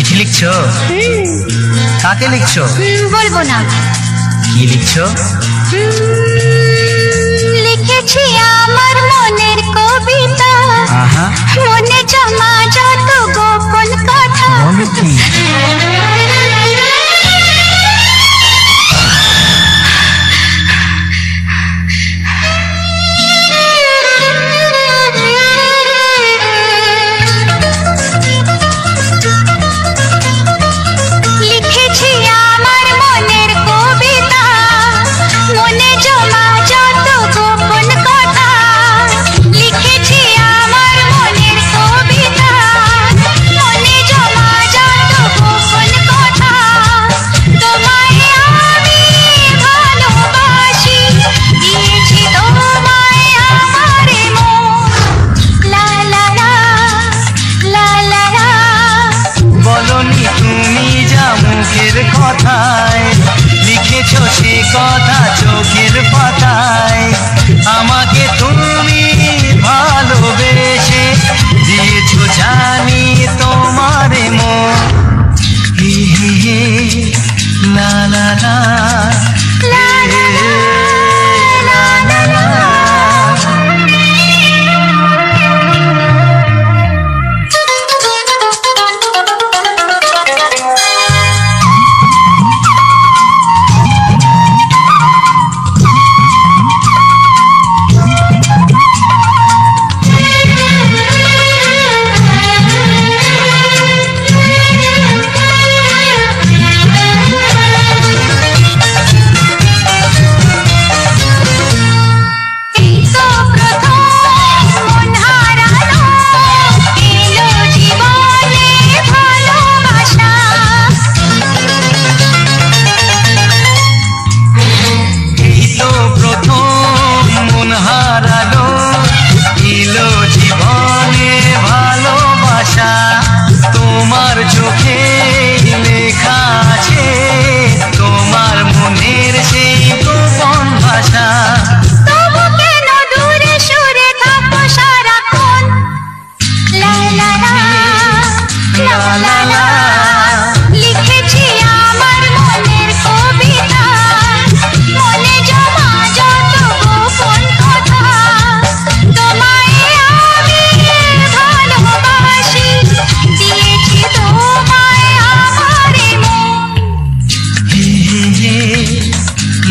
চিঠি লিখছো? কাকে লিখছো? বলবো না। কি লিখছো? লিখেছি আমার মনের কবিতা, মনে জমা যত গোপন কথা। লিখেছি আমার মনের কবিতা, মনে জমা যত গোপন কথা। লিখেছি আমার মনের কবিতা, মনে জমা যত গোপন কথা। তোমায় আমি ভালোবাসি, দিয়েছি তোমায় আমার মন। লা লা লা লা লা লা। বলনি তুমি যা মুখের কথায়, লিখেছো সে কথা চোখের পাতায়। আমাকে তুমি ভালোবেসে দিয়েছো জানি তোমার মন। হি হি হি লা লা লা লা লা লা লা। তোমার চোখে লেখা আছে তোমার মনের সেই গোপন ভাষা। তবু কেন দূরে সরে থাকো সারাক্ষণ? লা লা লা লা লা লা। লিখেছি আমার মনের কবিতা, মনে জমা যত গোপন কথা। তোমায় আমি ভালোবাসি, দিয়েছি তোমায় আমার মন। হি হি হি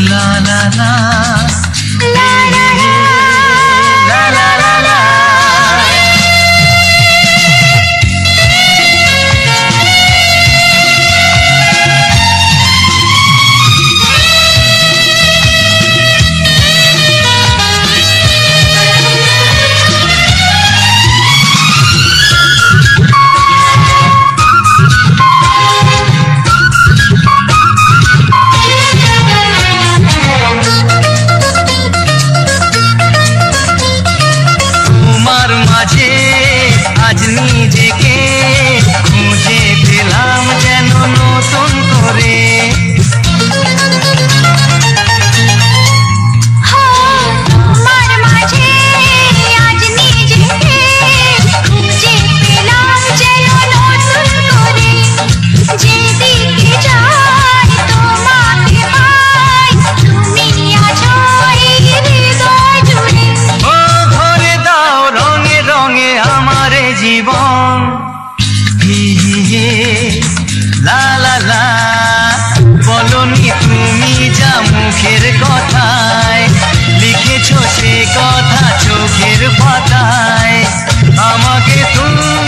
লা লা লা লা লা লা লা লা লা লা। তোমার মাঝে আজ নিজেকে খুঁজে পেলাম যেন নতুন করে। তোমার মাঝে আজ নিজেকে খুঁজে পেলাম যেন নতুন করে। যেদিকে যাই তোমাকে পাই, তুমি আছো এই হৃদয় জুড়ে। ও ভরে দাও রঙে রঙে আমার জীবন। হি হি হি লা লা লা। বলনি তুমি যা মুখের কথায়, লিখেছো সে কথা চোখের পাতায়। আমাকে তুমি